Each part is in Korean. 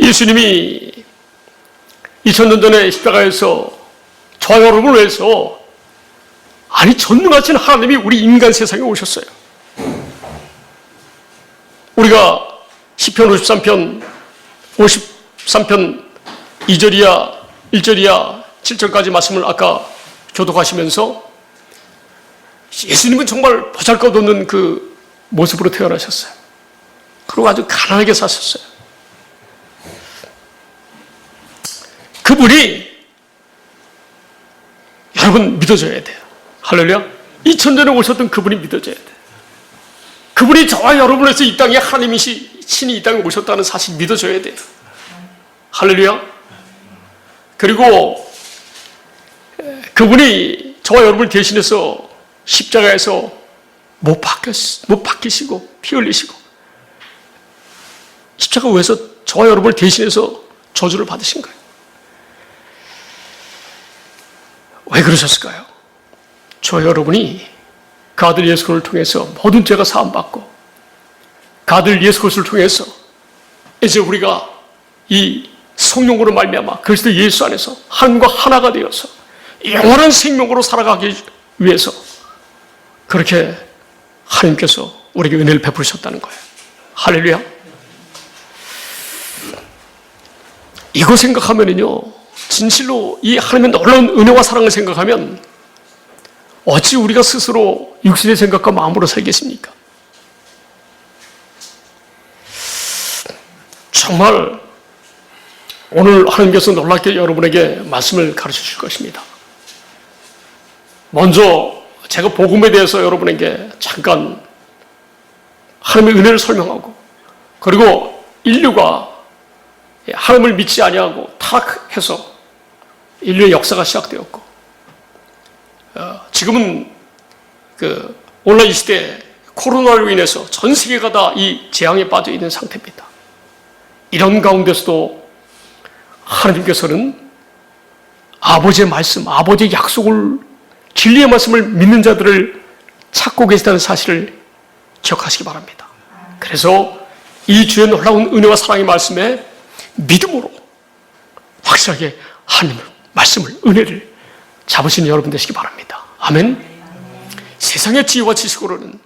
예수님이 2000년 전에 십자가에서 저와 여러분을 위해서 전능하신 하나님이 우리 인간 세상에 오셨어요. 우리가 시편 53편 2절이야 1절이야 7절까지 말씀을 아까 교독하시면서 예수님은 정말 보잘것없는 그 모습으로 태어나셨어요. 그리고 아주 가난하게 사셨어요. 그분이 여러분 믿어줘야 돼요. 할렐루야. 2000년에 오셨던 그분이 믿어줘야 돼요. 그분이 저와 여러분에서 이 땅에 하나님이시 신이 이 땅에 오셨다는 사실 믿어줘야 돼요. 할렐루야. 그리고 그분이 저와 여러분을 대신해서 십자가에서 못 박히시고 피 흘리시고 십자가 위에서 저와 여러분을 대신해서 저주를 받으신 거예요. 왜 그러셨을까요? 저와 여러분이 그 아들 예수 그리스도를 통해서 모든 죄가 사함받고 그 아들 예수 그리스도를 통해서 이제 우리가 이 성령으로 말미암아 그리스도 예수 안에서 하나님과 하나가 되어서 영원한 생명으로 살아가기 위해서 그렇게 하나님께서 우리에게 은혜를 베푸셨다는 거예요. 할렐루야. 이거 생각하면은요, 진실로 이 하나님의 놀라운 은혜와 사랑을 생각하면 어찌 우리가 스스로 육신의 생각과 마음으로 살겠습니까? 정말 오늘 하나님께서 놀랍게 여러분에게 말씀을 가르쳐 주실 것입니다. 먼저 제가 복음에 대해서 여러분에게 잠깐 하나님의 은혜를 설명하고, 그리고 인류가 하나님을 믿지 아니하고 타락해서 인류의 역사가 시작되었고, 지금은 그 온라인 시대에 코로나로 인해서 전 세계가 다 이 재앙에 빠져 있는 상태입니다. 이런 가운데서도 하나님께서는 아버지의 말씀, 아버지의 약속을, 진리의 말씀을 믿는 자들을 찾고 계시다는 사실을 기억하시기 바랍니다. 그래서 이 주의 놀라운 은혜와 사랑의 말씀에 믿음으로 확실하게 하나님의 말씀을, 은혜를 잡으시는 여러분 되시기 바랍니다. 아멘. 세상의 지혜와 지식으로는,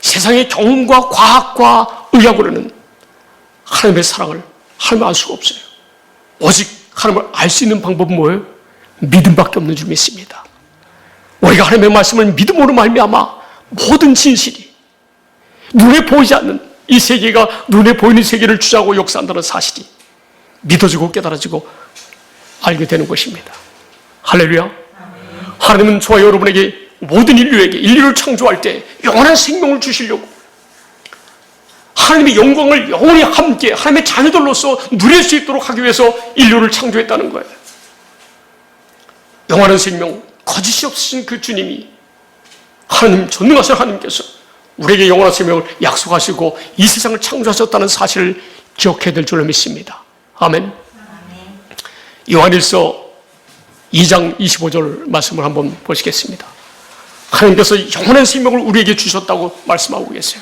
세상의 경험과 과학과 의학으로는 하나님의 사랑을 하나님을 알 수가 없어요. 오직 하나님을 알 수 있는 방법은 뭐예요? 믿음밖에 없는 줄 믿습니다. 우리가 하나님의 말씀을 믿음으로 말미암아 모든 진실이, 눈에 보이지 않는 이 세계가 눈에 보이는 세계를 주장하고 역사한다는 사실이 믿어지고 깨달아지고 알게 되는 것입니다. 할렐루야. 하나님은 저와 여러분에게, 모든 인류에게, 인류를 창조할 때 영원한 생명을 주시려고 하나님의 영광을 영원히 함께 하나님의 자녀들로서 누릴 수 있도록 하기 위해서 인류를 창조했다는 거예요. 영원한 생명, 거짓이 없으신 그 주님이, 하나님, 전능하신 하나님께서 우리에게 영원한 생명을 약속하시고 이 세상을 창조하셨다는 사실을 기억해야 될 줄로 믿습니다. 아멘. 요한일서 2장 25절 말씀을 한번 보시겠습니다. 하나님께서 영원한 생명을 우리에게 주셨다고 말씀하고 계세요.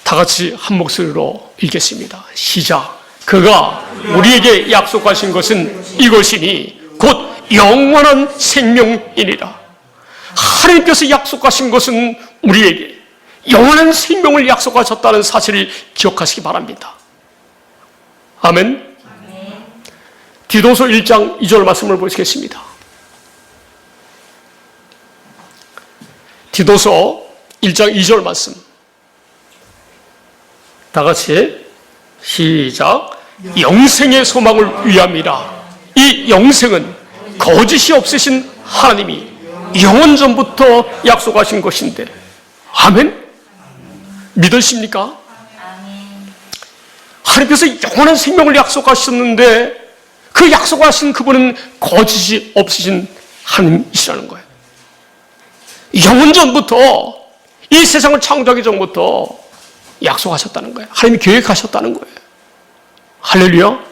다 같이 한 목소리로 읽겠습니다. 시작. 그가 우리에게 약속하신 것은 이것이니 곧 영원한 생명이니라. 하나님께서 약속하신 것은 우리에게 영원한 생명을 약속하셨다는 사실을 기억하시기 바랍니다. 아멘. 디도서 1장 2절 말씀을 보시겠습니다. 디도서 1장 2절 말씀. 다 같이 시작. 영생의 소망을 위함이라. 이 영생은 거짓이 없으신 하나님이 영원 전부터 약속하신 것인데. 아멘. 믿으십니까? 하나님께서 영원한 생명을 약속하셨는데 그 약속하신 그분은 거짓이 없으신 하나님이시라는 거예요. 영원 전부터, 이 세상을 창조하기 전부터 약속하셨다는 거예요. 하나님이 계획하셨다는 거예요. 할렐루야.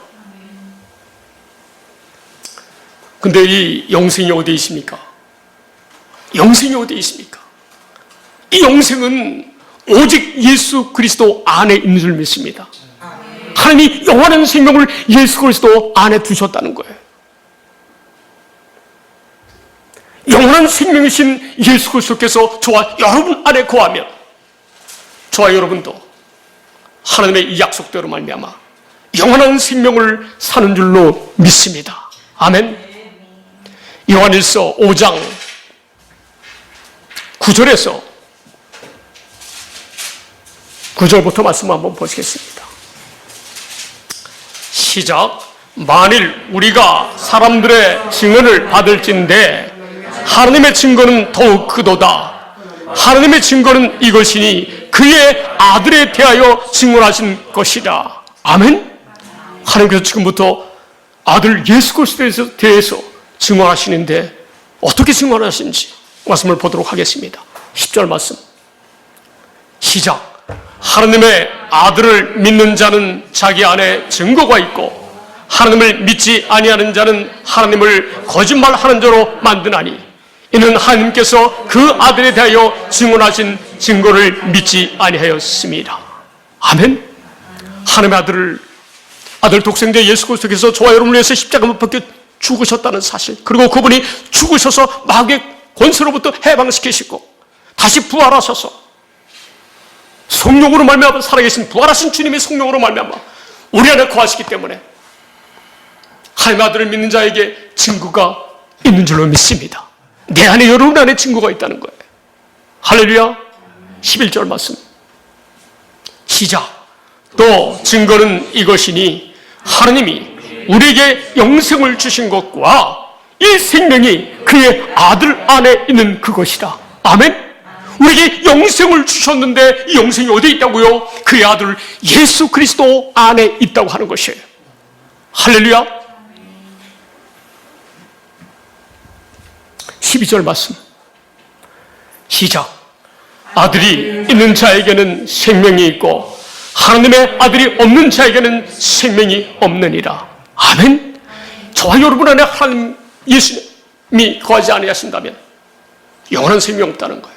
근데 이 영생이 어디에 있습니까? 영생이 어디에 있습니까? 이 영생은 오직 예수 그리스도 안에 있는 줄 믿습니다. 하나님이 영원한 생명을 예수 그리스도 안에 두셨다는 거예요. 영원한 생명이신 예수 그리스도께서 저와 여러분 안에 거하면 저와 여러분도 하나님의 이 약속대로 말미암아 영원한 생명을 사는 줄로 믿습니다. 아멘. 요한일서 5장 9절에서 9절부터 말씀 한번 보시겠습니다. 시작. 만일 우리가 사람들의 증언을 받을진대 하나님의 증거는 더욱 크도다. 하나님의 증거는 이것이니 그의 아들에 대하여 증언하신 것이라. 아멘. 하나님께서 지금부터 아들 예수 그리스도에 대해서 증언하시는데 어떻게 증언하시는지 말씀을 보도록 하겠습니다. 10절 말씀 시작. 하나님의 아들을 믿는 자는 자기 안에 증거가 있고 하나님을 믿지 아니하는 자는 하나님을 거짓말하는 자로 만드나니 이는 하나님께서 그 아들에 대하여 증언하신 증거를 믿지 아니하였습니다. 아멘. 하나님의 아들 독생자 예수 그리스도께서 저와 여러분을 위해서 십자가 못 박혀 죽으셨다는 사실, 그리고 그분이 죽으셔서 마귀의 권세로부터 해방시키시고 다시 부활하셔서 성령으로 말미암아 살아계신 부활하신 주님의 성령으로 말미암아 우리 안에 거하시기 때문에 하나님의 아들을 믿는 자에게 증거가 있는 줄로 믿습니다. 내 안에 여러분 안에 증거가 있다는 거예요. 할렐루야. 11절 말씀 시작. 또 증거는 이것이니 하나님이 우리에게 영생을 주신 것과 이 생명이 그의 아들 안에 있는 그것이다. 아멘. 우리에게 영생을 주셨는데 이 영생이 어디에 있다고요? 그의 아들 예수 그리스도 안에 있다고 하는 것이에요. 할렐루야. 12절 말씀 시작. 아들이 있는 자에게는 생명이 있고 하나님의 아들이 없는 자에게는 생명이 없느니라. 아멘. 저와 여러분 안에 하나님 예수님이 거하지 아니하신다면 영원한 생명이 없다는 거예요.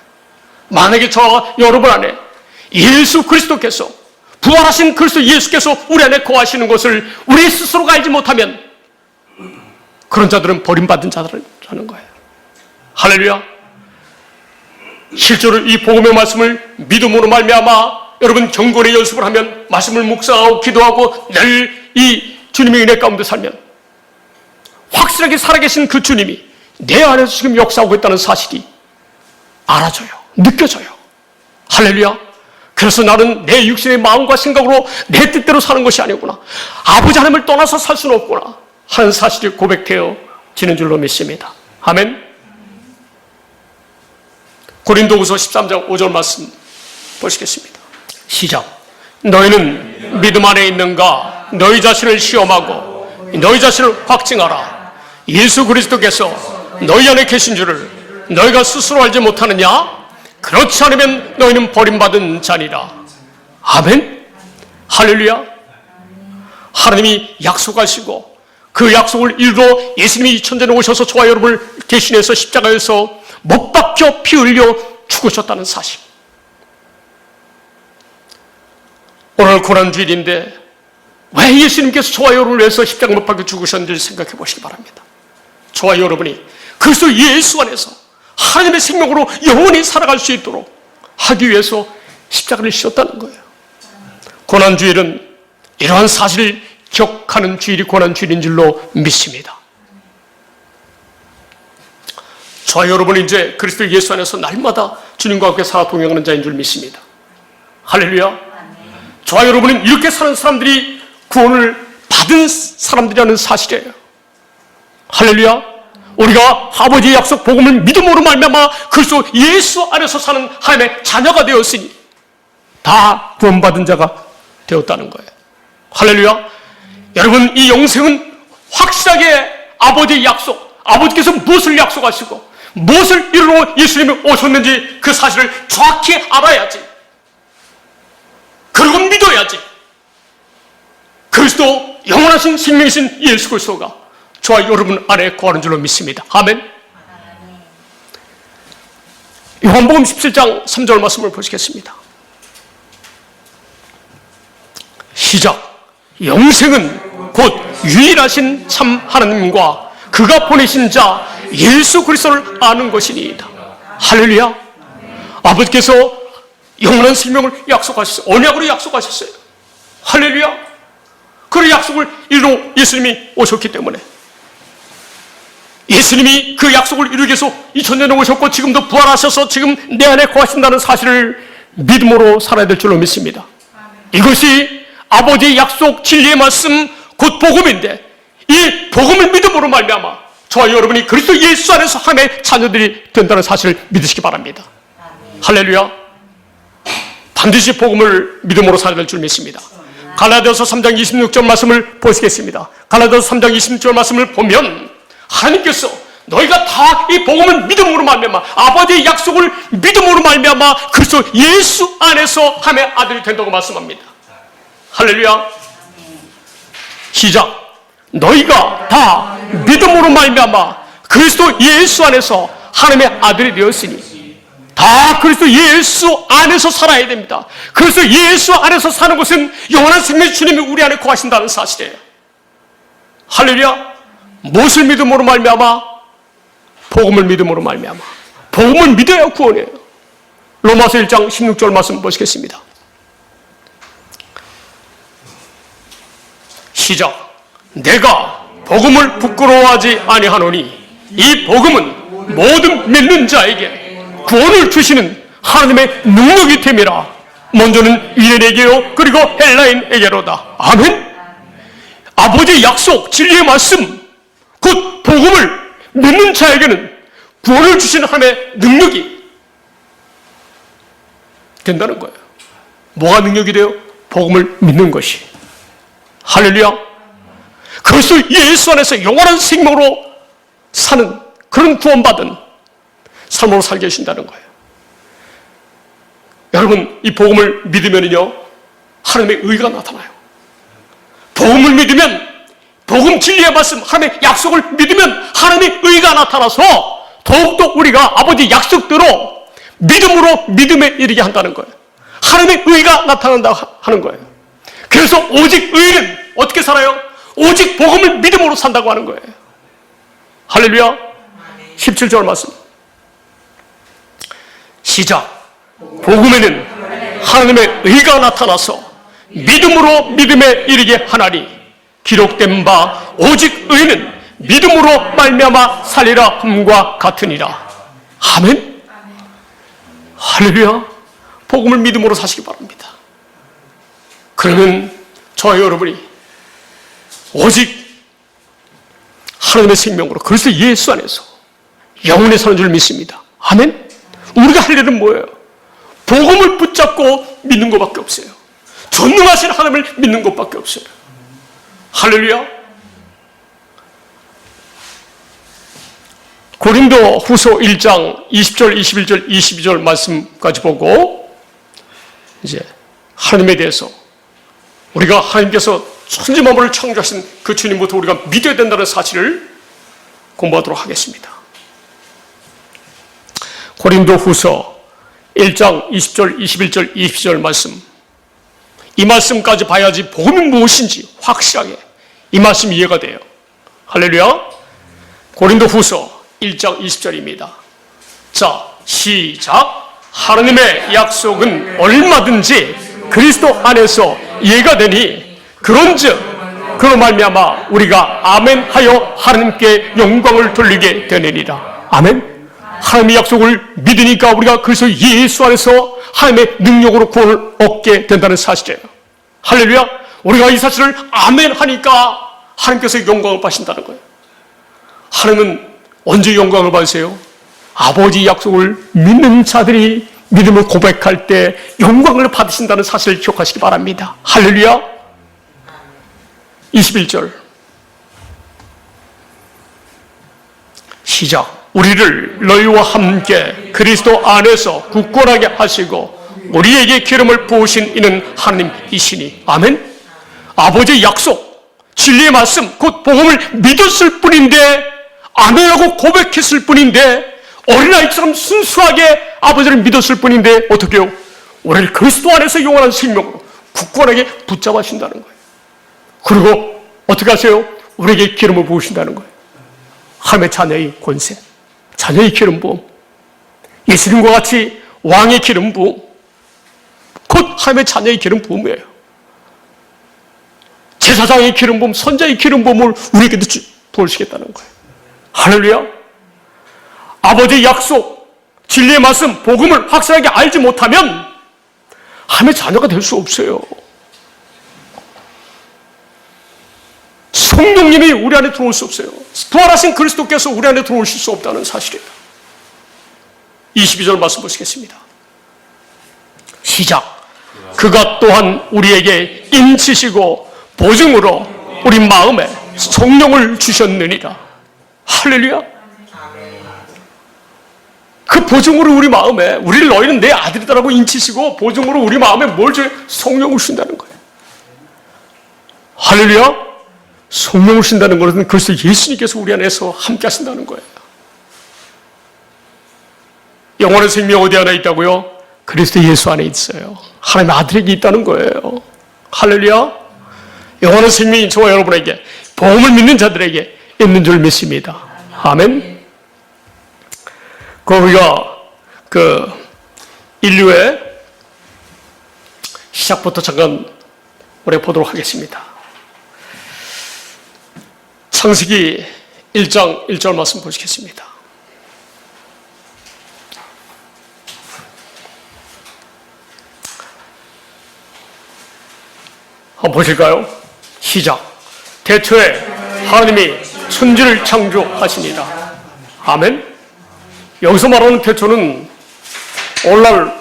만약에 저와 여러분 안에 예수 그리스도께서 부활하신 그리스도 예수께서 우리 안에 거하시는 것을 우리 스스로가 알지 못하면 그런 자들은 버림받은 자들이라는 거예요. 할렐루야. 실제로 이 복음의 말씀을 믿음으로 말미암아 여러분 경건의 연습을 하면 말씀을 묵상하고 기도하고 늘 이 주님의 은혜 가운데 살면 확실하게 살아계신 그 주님이 내 안에서 지금 역사하고 있다는 사실이 알아져요. 느껴져요. 할렐루야. 그래서 나는 내 육신의 마음과 생각으로 내 뜻대로 사는 것이 아니구나. 아버지 하나님을 떠나서 살 수는 없구나 하는 사실이 고백되어지는 줄로 믿습니다. 아멘. 고린도후서 13장 5절 말씀 보시겠습니다. 시작. 너희는 믿음 안에 있는가? 너희 자신을 시험하고 너희 자신을 확증하라. 예수 그리스도께서 너희 안에 계신 줄을 너희가 스스로 알지 못하느냐? 그렇지 않으면 너희는 버림받은 자니라. 아멘. 할렐루야. 하나님이 약속하시고 그 약속을 이루러 예수님이 2000년에 오셔서 저와 여러분을 대신해서 십자가에서 못 박혀 피 흘려 죽으셨다는 사실. 오늘 고난주일인데 왜 예수님께서 저와 여러분을 위해서 십자가 못 박혀 죽으셨는지 생각해 보시기 바랍니다. 저와 여러분이 그리스도 예수 안에서 하나님의 생명으로 영원히 살아갈 수 있도록 하기 위해서 십자가를 지셨다는 거예요. 고난주일은 이러한 사실을 기억하는 주일이 고난주일인 줄로 믿습니다. 저와 여러분은 이제 그리스도 예수 안에서 날마다 주님과 함께 살아 동행하는 자인 줄 믿습니다. 할렐루야. 저와 여러분은 이렇게 사는 사람들이 구원을 받은 사람들이라는 사실이에요. 할렐루야. 우리가 아버지의 약속 복음을 믿음으로 말미암아 그리스도 예수 안에서 사는 하나님의 자녀가 되었으니 다 구원받은 자가 되었다는 거예요. 할렐루야. 여러분, 이 영생은 확실하게 아버지의 약속, 아버지께서 무엇을 약속하시고 무엇을 이루러 예수님이 오셨는지 그 사실을 정확히 알아야지. 그리고 믿어야지. 그리스도 영원하신 생명이신 예수 그리스도가 저와 여러분 안에 거하는 줄로 믿습니다. 아멘. 요한복음 17장 3절 말씀을 보시겠습니다. 시작. 영생은 곧 유일하신 참 하나님과 그가 보내신 자 예수 그리스도를 아는 것이니이다. 할렐루야. 아버지께서 영원한 생명을 약속하셨어요. 언약으로 약속하셨어요. 할렐루야. 그 약속을 이루러 예수님이 오셨기 때문에, 예수님이 그 약속을 이루기 위해서 2000년에 오셨고 지금도 부활하셔서 지금 내 안에 거하신다는 사실을 믿음으로 살아야 될 줄로 믿습니다. 이것이 아버지의 약속, 진리의 말씀, 곧 복음인데, 이 복음을 믿음으로 말미암아 저와 여러분이 그리스도 예수 안에서 하나님의 자녀들이 된다는 사실을 믿으시기 바랍니다. 할렐루야. 반드시 복음을 믿음으로 살아야 될 줄 믿습니다. 갈라디아서 3장 26절 말씀을 보시겠습니다. 갈라디아서 3장 26절 말씀을 보면 하나님께서 너희가 다 이 복음을 믿음으로 말미암아 아버지의 약속을 믿음으로 말미암아 그리스도 예수 안에서 하나님의 아들이 된다고 말씀합니다. 할렐루야. 시작. 너희가 다 믿음으로 말미암아 그리스도 예수 안에서 하나님의 아들이 되었으니, 다 그리스도 예수 안에서 살아야 됩니다. 그리스도 예수 안에서 사는 것은 영원한 생명 주님이 우리 안에 거하신다는 사실이에요. 할렐루야. 무엇을 믿음으로 말미암아? 복음을 믿음으로 말미암아. 복음을 믿어야 구원이에요. 로마서 1장 16절 말씀 보시겠습니다. 시작. 내가 복음을 부끄러워하지 아니하노니 이 복음은 모든 믿는 자에게 구원을 주시는 하나님의 능력이 됨이라. 먼저는 유대인에게요 그리고 헬라인에게로다. 아멘. 아버지의 약속, 진리의 말씀, 곧 복음을 믿는 자에게는 구원을 주시는 하나님의 능력이 된다는 거예요. 뭐가 능력이 돼요? 복음을 믿는 것이. 할렐루야. 그래서 예수 안에서 영원한 생명으로 사는 그런 구원받은 삶으로 살게 하신다는 거예요. 여러분, 이 복음을 믿으면요 하나님의 의가 나타나요. 복음을 믿으면, 복음 진리의 말씀, 하나님의 약속을 믿으면 하나님의 의가 나타나서 더욱더 우리가 아버지 약속대로 믿음으로 믿음에 이르게 한다는 거예요. 하나님의 의가 나타난다 하는 거예요. 그래서 오직 의인은 어떻게 살아요? 오직 복음을 믿음으로 산다고 하는 거예요. 할렐루야. 17절 말씀. 시작. 복음에는 하나님의 의가 나타나서 믿음으로 믿음에 이르게 하나니 기록된 바 오직 의는 믿음으로 말미암아 살리라 함과 같으니라. 아멘. 할렐루야. 복음을 믿음으로 사시기 바랍니다. 그러면 저와 여러분이 오직 하나님의 생명으로 그리스도 예수 안에서 영원히 사는 줄 믿습니다. 아멘. 우리가 할 일은 뭐예요? 복음을 붙잡고 믿는 것밖에 없어요. 전능하신 하나님을 믿는 것밖에 없어요. 할렐루야. 고린도 후서 1장 20절, 21절, 22절 말씀까지 보고 이제 하나님에 대해서 우리가 하나님께서 천지 만물을 창조하신 그 주님부터 우리가 믿어야 된다는 사실을 공부하도록 하겠습니다. 고린도 후서 1장 20절, 21절, 22절 말씀, 이 말씀까지 봐야지 복음이 무엇인지 확실하게 이 말씀이 이해가 돼요. 할렐루야. 고린도 후서 1장 20절입니다. 자, 시작. 하나님의 약속은 얼마든지 그리스도 안에서 이해가 되니 그런즉 그로 말미암아 우리가 아멘 하여 하나님께 영광을 돌리게 되느니라. 아멘. 하나님의 약속을 믿으니까 우리가 그래서 예수 안에서 하나님의 능력으로 구원을 얻게 된다는 사실이에요. 할렐루야. 우리가 이 사실을 아멘 하니까 하나님께서 영광을 받으신다는 거예요. 하나님은 언제 영광을 받으세요? 아버지 약속을 믿는 자들이 믿음을 고백할 때 영광을 받으신다는 사실을 기억하시기 바랍니다. 할렐루야. 21절 시작. 우리를 너희와 함께 그리스도 안에서 굳건하게 하시고 우리에게 기름을 부으신 이는 하나님이시니. 아멘. 아버지의 약속, 진리의 말씀, 곧 복음을 믿었을 뿐인데, 아멘하고 고백했을 뿐인데, 어린아이처럼 순수하게 아버지를 믿었을 뿐인데 어떻게 해요? 우리를 그리스도 안에서 영원한 생명으로 굳건하게 붙잡아 주신다는 거예요. 그리고 어떻게 하세요? 우리에게 기름을 부으신다는 거예요. 하나님의 자녀의 권세, 자녀의 기름 부음, 예수님과 같이 왕의 기름 부음, 곧 하나님의 자녀의 기름 부음이에요. 제사장의 기름 부음, 선자의 기름 부음을 우리에게도 부으시겠다는 거예요. 할렐루야. 아버지의 약속, 진리의 말씀, 복음을 확실하게 알지 못하면 하나님의 자녀가 될 수 없어요. 성령님이 우리 안에 들어올 수 없어요. 부활하신 그리스도께서 우리 안에 들어오실 수 없다는 사실이에요. 22절 말씀 보시겠습니다. 시작. 그가 또한 우리에게 인치시고 보증으로 우리 마음에 성령을 주셨느니라. 할렐루야. 그 보증으로 우리 마음에, 우리를 너희는 내 아들이다라고 인치시고 보증으로 우리 마음에 뭘 줘요? 성령을 주신다는 거예요. 할렐루야. 성령을 주신다는 것은 그리스도 예수님께서 우리 안에서 함께 하신다는 거예요. 영원한 생명 어디 안에 있다고요? 그리스도 예수 안에 있어요. 하나님의 아들에게 있다는 거예요. 할렐루야. 영원한 생명이 저와 여러분에게, 복음을 믿는 자들에게 있는 줄 믿습니다. 아멘. 그럼 우리가 인류의 시작부터 잠깐 우리가 보도록 하겠습니다. 창세기 1장 1절 말씀 보시겠습니다. 한번 보실까요? 시작. 태초에 하나님이 천지를 창조하시니라. 아멘. 여기서 말하는 태초는 오늘날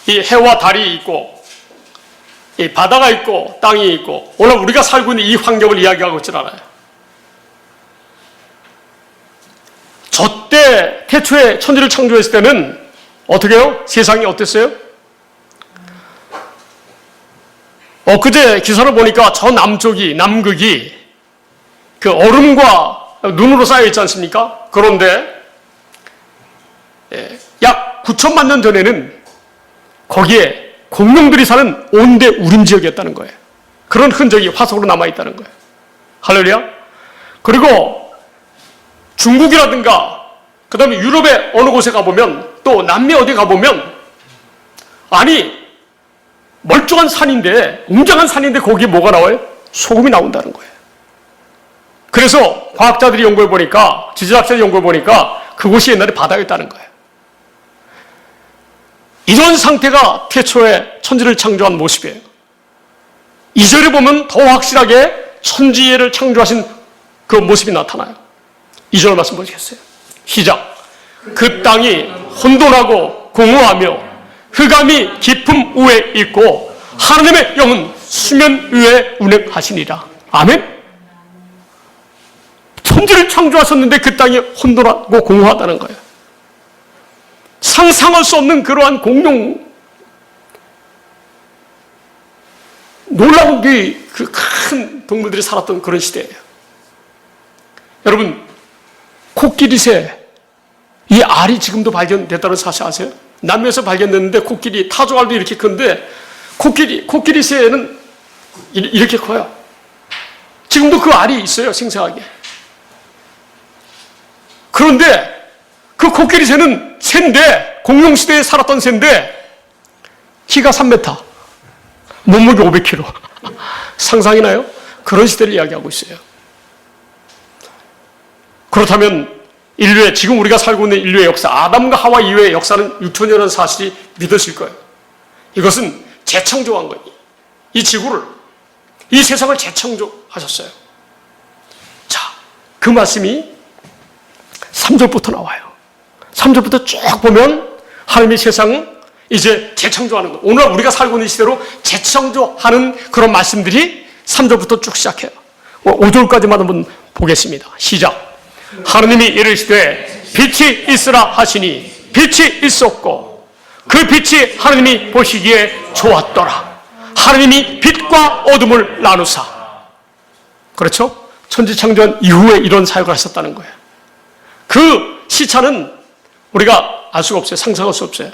이 해와 달이 있고 이 바다가 있고 땅이 있고 오늘 우리가 살고 있는 이 환경을 이야기하고 있질 않아요. 저 때 태초에 천지를 창조했을 때는 어떻게 해요? 세상이 어땠어요? 엊그제 기사를 보니까 저 남쪽이, 남극이 그 얼음과 눈으로 쌓여 있지 않습니까? 그런데 약 9천만 년 전에는 거기에 공룡들이 사는 온대 우림 지역이었다는 거예요. 그런 흔적이 화석으로 남아있다는 거예요. 할렐루야. 그리고 중국이라든가 그 다음에 유럽의 어느 곳에 가보면 또 남미 어디 가보면 아니 멀쩡한 산인데 웅장한 산인데 거기에 뭐가 나와요? 소금이 나온다는 거예요. 그래서 과학자들이 연구해 보니까 지질학자들이 연구해 보니까 그곳이 옛날에 바다였다는 거예요. 이런 상태가 태초에 천지를 창조한 모습이에요. 2절에 보면 더 확실하게 천지를 창조하신 그 모습이 나타나요. 2절 말씀 보시겠어요? 시작. 그 땅이 혼돈하고 공허하며 흑암이 깊음 위에 있고 하나님의 영은 수면 위에 운행하시니라. 아멘. 천지를 창조하셨는데 그 땅이 혼돈하고 공허하다는 거예요. 상상할 수 없는 그러한 공룡, 놀라운 그 큰 동물들이 살았던 그런 시대예요. 여러분, 코끼리새, 이 알이 지금도 발견됐다는 사실 아세요? 남미에서 발견됐는데 코끼리, 타조알도 이렇게 큰데 코끼리새는 이렇게 커요. 지금도 그 알이 있어요, 생생하게. 그런데 그 코끼리새는 새인데, 공룡시대에 살았던 새인데 키가 3m, 몸무게 500kg. 상상이나요? 그런 시대를 이야기하고 있어요. 그렇다면 인류의, 지금 우리가 살고 있는 인류의 역사, 아담과 하와 이후의 역사는 6천년이라는 사실이 믿으실 거예요. 이것은 재창조한 거예요. 이 지구를, 이 세상을 재창조하셨어요. 자, 그 말씀이 3절부터 나와요. 3절부터 쭉 보면 하나님의 세상은 이제 재창조하는 거. 오늘 우리가 살고 있는 시대로 재창조하는 그런 말씀들이 3절부터 쭉 시작해요. 5절까지만 한번 보겠습니다. 시작. 하나님이 이르시되 빛이 있으라 하시니 빛이 있었고 그 빛이 하나님이 보시기에 좋았더라. 하나님이 빛과 어둠을 나누사. 그렇죠? 천지 창조한 이후에 이런 사역을 하셨다는 거예요. 그 시차는 우리가 알 수가 없어요. 상상할 수 없어요.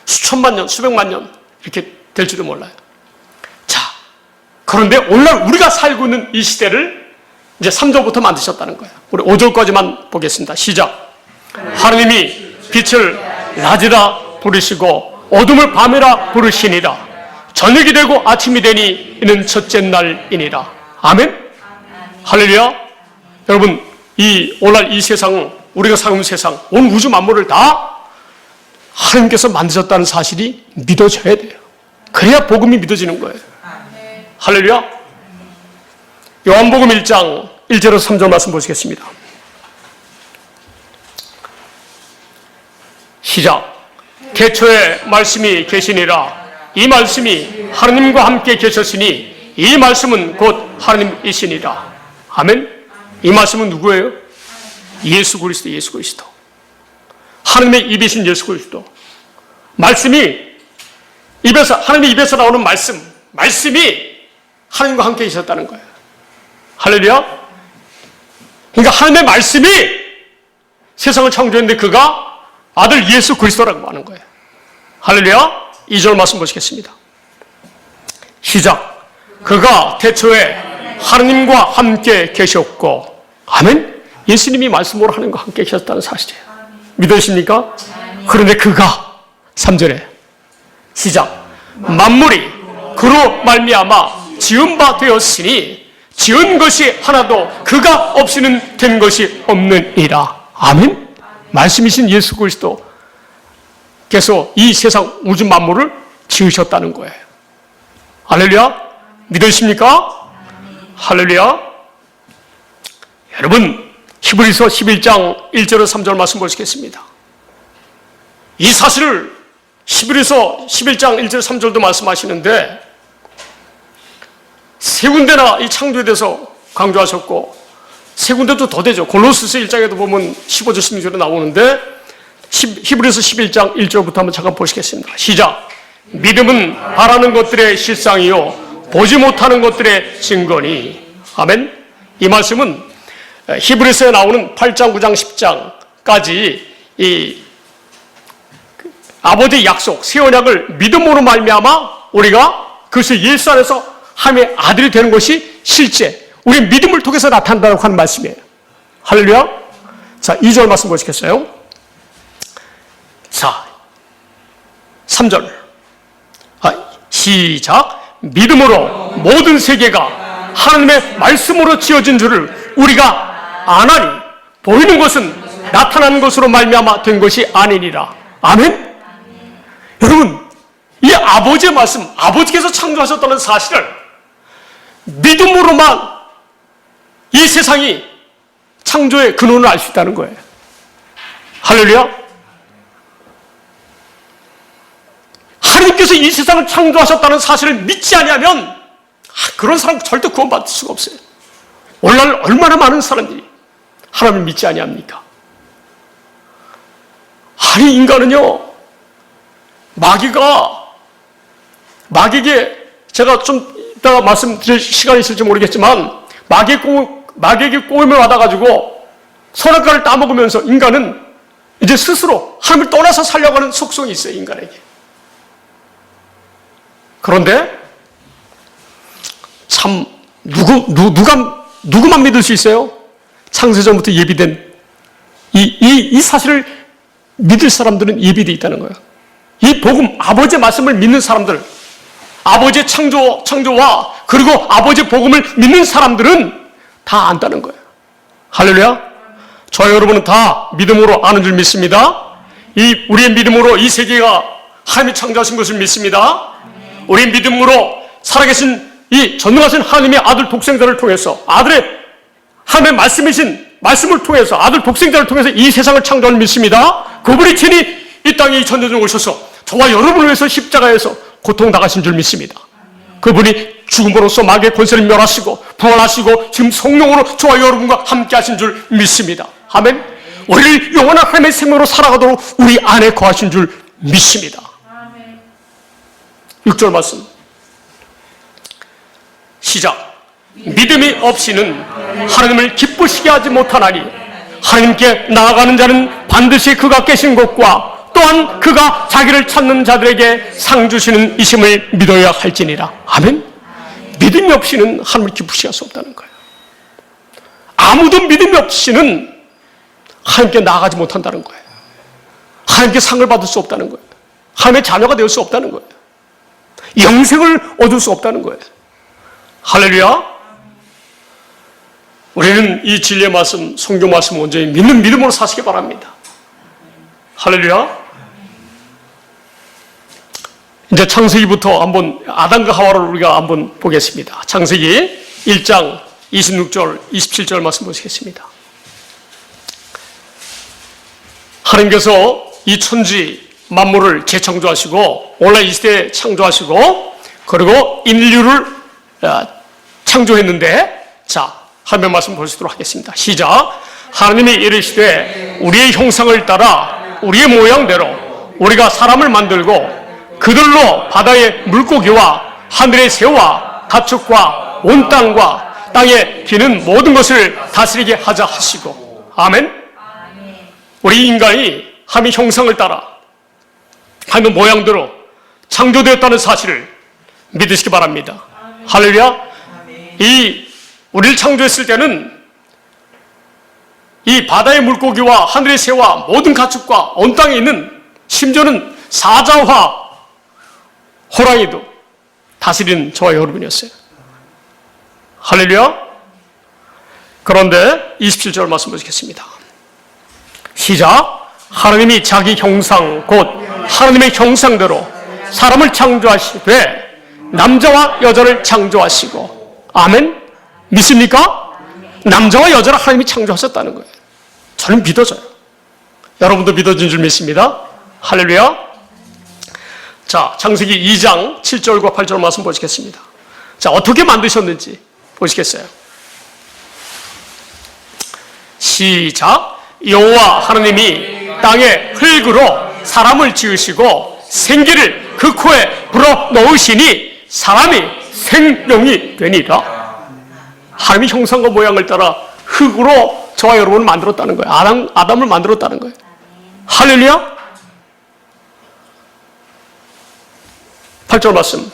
수천만 년, 수백만 년 이렇게 될지도 몰라요. 자, 그런데 오늘날 우리가 살고 있는 이 시대를 이제 3절부터 만드셨다는 거예요. 우리 5절까지만 보겠습니다. 시작. 하나님이 빛을 낮이라 부르시고 어둠을 밤이라 부르시니라. 저녁이 되고 아침이 되니 이는 첫째 날이니라. 아멘. 할렐루야. 여러분, 이 오늘날 이 세상, 우리가 사는 세상, 온 우주 만물을 다 하나님께서 만드셨다는 사실이 믿어져야 돼요. 그래야 복음이 믿어지는 거예요. 할렐루야. 요한복음 1장 1절에서 3절 말씀 보시겠습니다. 시작. 태초에 말씀이 계시니라. 이 말씀이 하나님과 함께 계셨으니 이 말씀은 곧 하나님이시니라. 아멘. 이 말씀은 누구예요? 예수 그리스도, 예수 그리스도. 하나님의 입이신 예수 그리스도. 말씀이 입에서, 하나님의 입에서 나오는 말씀이 하나님과 함께 계셨다는 거예요. 할렐루야. 그러니까 하나님의 말씀이 세상을 창조했는데 그가 아들 예수 그리스도라고 하는 거예요. 할렐루야. 2절 말씀 보시겠습니다. 시작. 그가 태초에 하나님과 함께 계셨고, 아멘. 예수님이 말씀으로 하나님과 함께 계셨다는 사실이에요. 믿으십니까? 그런데 그가 3절에 시작. 만물이 그로 말미암아 지은 바 되었으니 지은 것이 하나도 그가 없이는 된 것이 없느니라. 아멘. 말씀이신 예수 그리스도께서 이 세상 우주 만물을 지으셨다는 거예요. 할렐루야. 믿으십니까? 할렐루야. 여러분, 히브리서 11장 1절에서 3절 말씀 보시겠습니다. 이 사실을 히브리서 11장 1절 3절도 말씀하시는데 세 군데나 이 창조에 대해서 강조하셨고 세 군데도 더 되죠. 골로새서 1장에도 보면 15절 16절에 나오는데 히브리서 11장 1절부터 한번 잠깐 보시겠습니다. 시작. 믿음은 바라는 것들의 실상이요 보지 못하는 것들의 증거니. 아멘. 이 말씀은 히브리서에 나오는 8장, 9장, 10장까지 이 아버지의 약속, 새 언약을 믿음으로 말미암아 우리가 그것을 예수 안에서 하나님의 아들이 되는 것이 실제 우리 믿음을 통해서 나타난다고 하는 말씀이에요. 할렐루야. 자, 2절 말씀 보시겠어요? 자, 3절. 시작. 믿음으로 모든 세계가 하나님의 말씀으로 지어진 줄을 우리가 아나니 보이는 것은 나타나는 것으로 말미암아 된 것이 아니니라. 아멘. 여러분, 이 아버지의 말씀, 아버지께서 창조하셨다는 사실을 믿음으로만 이 세상이 창조의 근원을 알 수 있다는 거예요. 할렐루야. 하나님께서 이 세상을 창조하셨다는 사실을 믿지 아니하면 그런 사람 절대 구원받을 수가 없어요. 오늘날 얼마나 많은 사람들이 하나님을 믿지 아니합니까? 아니, 인간은요, 마귀에게 제가 좀 이따가 말씀드릴 시간이 있을지 모르겠지만 마귀에게 꼬임을 받아가지고 선악과를 따먹으면서 인간은 이제 스스로 하나님을 떠나서 살려고 하는 속성이 있어요, 인간에게. 그런데 참 누구만 믿을 수 있어요? 창세전부터 예비된 이 사실을 믿을 사람들은 예비되어 있다는 거예요. 이 복음, 아버지의 말씀을 믿는 사람들, 아버지의 창조와 그리고 아버지의 복음을 믿는 사람들은 다 안다는 거예요. 할렐루야. 저 여러분은 다 믿음으로 아는 줄 믿습니다. 우리의 믿음으로 이 세계가 하나님이 창조하신 것을 믿습니다. 우리의 믿음으로 살아계신 이 전능하신 하나님의 아들 독생자를 통해서 하나님의 말씀을 통해서 아들 독생자를 통해서 이 세상을 창조하는 믿습니다. 그분이 친히 이 땅에 이 천대중에 오셔서 저와 여러분을 위해서 십자가에서 고통당하신 줄 믿습니다. 그분이 죽음으로써 마귀의 권세를 멸하시고 부활하시고 지금 성령으로 저와 여러분과 함께 하신 줄 믿습니다. 아멘. 우리를 영원한 하나님의 생명으로 살아가도록 우리 안에 거하신 줄 믿습니다. 6절 말씀 시작. 믿음이 없이는 하나님을 기쁘시게 하지 못하나니 하나님께 나아가는 자는 반드시 그가 계신 곳과 또한 그가 자기를 찾는 자들에게 상 주시는 이심을 믿어야 할지니라. 아멘. 믿음이 없이는 하나님을 기쁘시게 할 수 없다는 거예요. 아무도 믿음이 없이는 하나님께 나아가지 못한다는 거예요. 하나님께 상을 받을 수 없다는 거예요. 하나님의 자녀가 될 수 없다는 거예요. 영생을 얻을 수 없다는 거예요. 할렐루야. 우리는 이 진리의 말씀, 성경 말씀 온전히 믿는 믿음으로 사시기 바랍니다. 할렐루야. 이제 창세기부터 한번 아담과 하와를 우리가 한번 보겠습니다. 창세기 1장 26절, 27절 말씀 보시겠습니다. 하나님께서 이 천지 만물을 재창조하시고 온라인 이 시대에 창조하시고 그리고 인류를 창조했는데, 자, 하나님의 말씀 보시도록 하겠습니다. 시작. 하나님이 이르시되 우리의 형상을 따라 우리의 모양대로 우리가 사람을 만들고 그들로 바다의 물고기와 하늘의 새와 가축과 온 땅과 땅에 기는 모든 것을 다스리게 하자 하시고. 아멘. 우리 인간이 하나님의 형상을 따라 하나님의 모양대로 창조되었다는 사실을 믿으시기 바랍니다. 할렐루야. 우리를 창조했을 때는 이 바다의 물고기와 하늘의 새와 모든 가축과 온 땅에 있는, 심지어는 사자와 호랑이도 다스리는 저와 여러분이었어요. 할렐루야. 그런데 27절 말씀 보시겠습니다. 시작. 하나님이 자기 형상 곧 하나님의 형상대로 사람을 창조하시되 남자와 여자를 창조하시고. 아멘. 믿습니까? 남자와 여자를 하나님이 창조하셨다는 거예요. 저는 믿어져요. 여러분도 믿어진 줄 믿습니다. 할렐루야. 자, 창세기 2장 7절과 8절 말씀 보시겠습니다. 자, 어떻게 만드셨는지 보시겠어요? 시작. 여호와 하나님이 땅에 흙으로 사람을 지으시고 생기를 그 코에 불어 넣으시니 사람이 생명이 되니라. 하나님의 형상과 모양을 따라 흙으로 저와 여러분을 만들었다는 거예요. 아담을 만들었다는 거예요. 할렐루야. 8절 말씀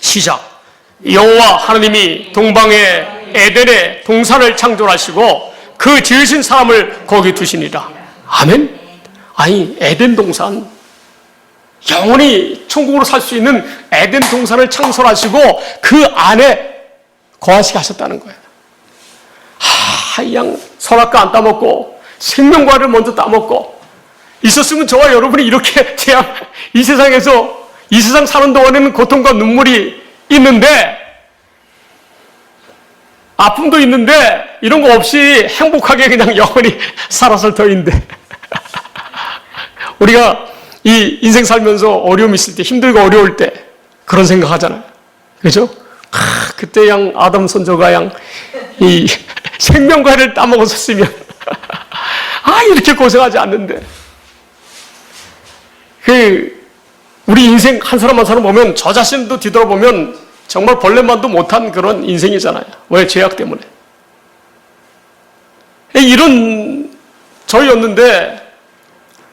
시작. 여호와 하나님이 동방의 에덴의 동산을 창조하시고 그 지으신 사람을 거기 두시니라. 아멘. 아니, 에덴 동산, 영원히 천국으로 살 수 있는 에덴 동산을 창설하시고 그 안에 거하시게 하셨다는 거예요. 양 선악과 안 따먹고 생명과를 먼저 따먹고 있었으면 저와 여러분이 이렇게 이 세상에서, 이 세상 사는 동안에는 고통과 눈물이 있는데, 아픔도 있는데 이런 거 없이 행복하게 그냥 영원히 살았을 터인데 우리가 이 인생 살면서 어려움 있을 때, 힘들고 어려울 때 그런 생각 하잖아요. 그죠? 그때 양 아담 선조가 양 이 생명과를 따먹었었으면 이렇게 고생하지 않는데. 우리 인생 한 사람 한 사람 보면 저 자신도 뒤돌아보면 정말 벌레만도 못한 그런 인생이잖아요. 왜? 죄악 때문에. 이런 저희였는데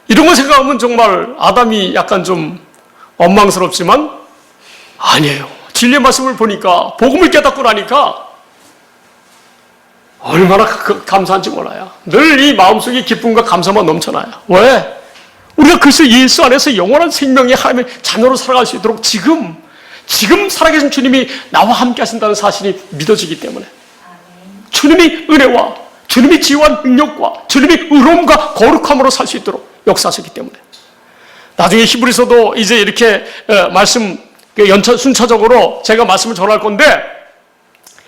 이런 거 생각하면 정말 아담이 약간 좀 원망스럽지만 아니에요. 진리의 말씀을 보니까, 복음을 깨닫고 나니까 얼마나 감사한지 몰라요. 늘 이 마음속에 기쁨과 감사만 넘쳐나요. 왜? 우리가 그리스도 예수 안에서 영원한 생명의 하나님의 자녀로 살아갈 수 있도록 지금 살아계신 주님이 나와 함께 하신다는 사실이 믿어지기 때문에, 주님이 은혜와 주님이 지혜와 능력과 주님이 의로움과 거룩함으로 살 수 있도록 역사하셨기 때문에. 나중에 히브리서도 이제 이렇게 말씀 순차적으로 제가 말씀을 전할 건데,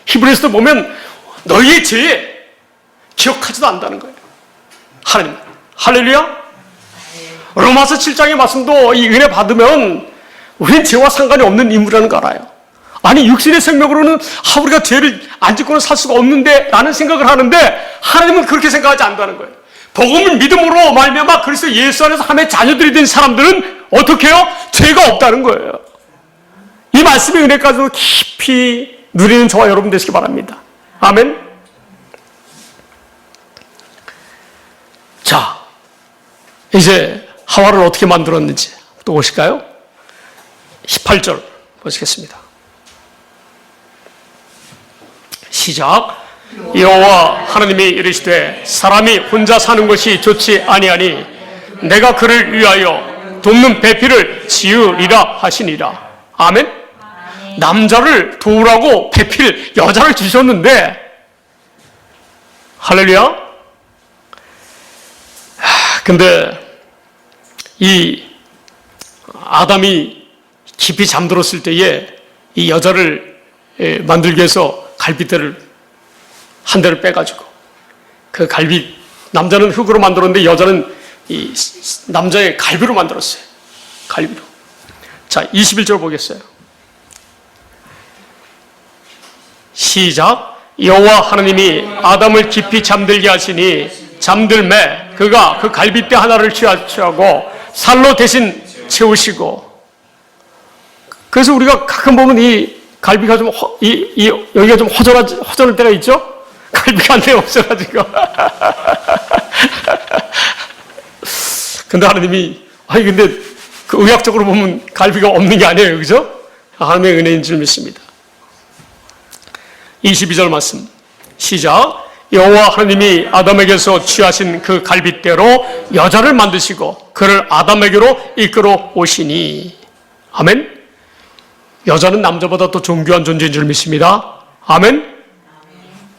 히브리서도 보면 너희의 죄 기억하지도 않는다는 거예요. 하나님. 할렐루야. 로마서 7장의 말씀도 이 은혜 받으면 우리는 죄와 상관이 없는 인물이라는 거 알아요. 아니, 육신의 생명으로는 우리가 죄를 안 짓고는 살 수가 없는데 라는 생각을 하는데, 하나님은 그렇게 생각하지 않는다는 거예요. 복음을 믿음으로 말미암아 그리스도 예수 안에서 하나님의 자녀들이 된 사람들은 어떻게 해요? 죄가 없다는 거예요. 이 말씀의 은혜까지도 깊이 누리는 저와 여러분 되시기 바랍니다. 아멘. 자, 이제 하와를 어떻게 만들었는지 또 보실까요? 18절 보시겠습니다. 시작. 여호와 하나님이 이르시되 사람이 혼자 사는 것이 좋지 아니하니 내가 그를 위하여 돕는 배필을 지으리라 하시니라. 아멘. 남자를 도우라고 배필 여자를 주셨는데, 할렐루야. 근데 이 아담이 깊이 잠들었을 때에 이 여자를 만들기 위해서 갈빗대를 한 대를 빼가지고 그 갈빗, 남자는 흙으로 만들었는데 여자는 이 남자의 갈비로 만들었어요. 갈비로. 자, 21절 보겠어요. 시작. 여호와 하나님이 아담을 깊이 잠들게 하시니 잠들매 그가 그 갈빗대 하나를 취하고 살로 대신 채우시고. 그래서 우리가 가끔 보면 이 갈비가 좀 여기가 좀 허전할 때가 있죠. 갈비가 한 대 없어가지고. 근데 하나님이, 근데 그 의학적으로 보면 갈비가 없는 게 아니에요. 그죠? 하나님의 은혜인 줄 믿습니다. 22절 말씀. 시작. 여호와 하나님이 아담에게서 취하신 그 갈빗대로 여자를 만드시고 그를 아담에게로 이끌어 오시니. 아멘. 여자는 남자보다 더 존귀한 존재인 줄 믿습니다. 아멘.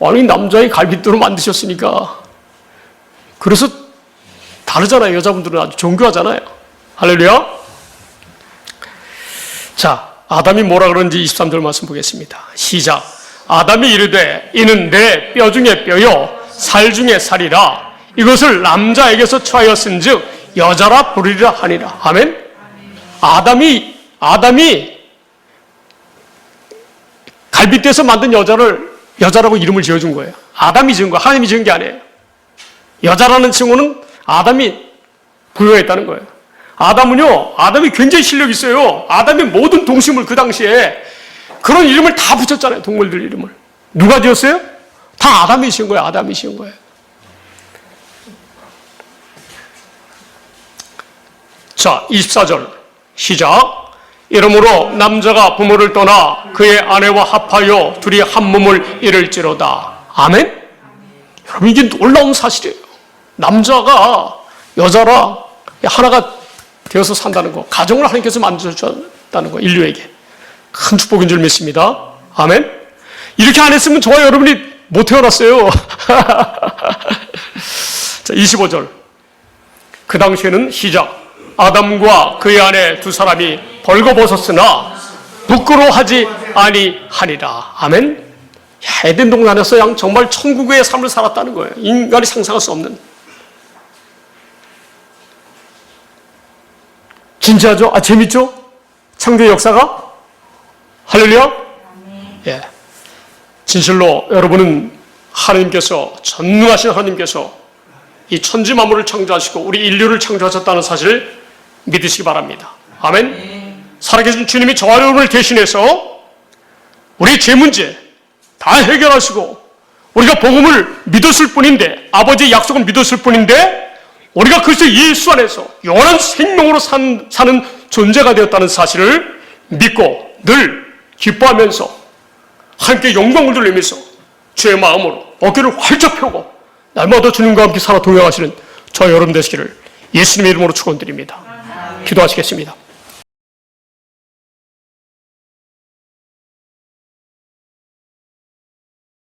아니, 남자의 갈빗대로 만드셨으니까. 그래서 다르잖아요. 여자분들은 아주 존귀하잖아요. 할렐루야. 자, 아담이 뭐라 그런지 23절 말씀 보겠습니다. 시작. 아담이 이르되 이는 내 뼈 중에 뼈요 살 중에 살이라. 이것을 남자에게서 취하였은즉 여자라 부르리라 하니라. 아멘. 아담이 갈빗대에서 만든 여자라고 이름을 지어준 거예요. 아담이 지은 거예요. 하나님이 지은 게 아니에요. 여자라는 칭호는 아담이 부여했다는 거예요. 아담이 굉장히 실력이 있어요. 아담의 모든 동식물 그 당시에 그런 이름을 다 붙였잖아요. 동물들 이름을. 누가 지었어요? 다 아담이 지은 거예요. 아담이 지은 거예요. 자, 24절 시작. 이러므로 남자가 부모를 떠나 그의 아내와 합하여 둘이 한 몸을 이룰지로다. 아멘? 여러분, 이게 놀라운 사실이에요. 남자가 여자라 하나가 되어서 산다는 거, 가정을 하나님께서 만들어주셨다는 거, 인류에게 큰 축복인 줄 믿습니다. 아멘. 이렇게 안 했으면 저와 여러분이 못 태어났어요. 자, 25절. 그 당시에는 시작. 아담과 그의 아내 두 사람이 벌거벗었으나 부끄러워하지 아니하니라. 아멘. 에덴 동산에서 정말 천국의 삶을 살았다는 거예요. 인간이 상상할 수 없는. 진짜죠? 재밌죠? 창조의 역사가? 할렐루야? 예. 진실로 여러분은 하나님께서, 전능하신 하나님께서 이 천지 만물을 창조하시고 우리 인류를 창조하셨다는 사실을 믿으시기 바랍니다. 아멘. 살아계신 주님이 저와 여러분을 대신해서 우리 죄 문제 다 해결하시고 우리가 복음을 믿었을 뿐인데, 아버지의 약속을 믿었을 뿐인데 우리가 그리스도 예수 안에서 영원한 생명으로 사는 존재가 되었다는 사실을 믿고 늘 기뻐하면서 함께 영광을 돌리면서 주의 마음으로 어깨를 활짝 펴고 날마다 주님과 함께 살아 동행하시는 저 여러분 되시기를 예수님의 이름으로 축원드립니다. 기도하시겠습니다.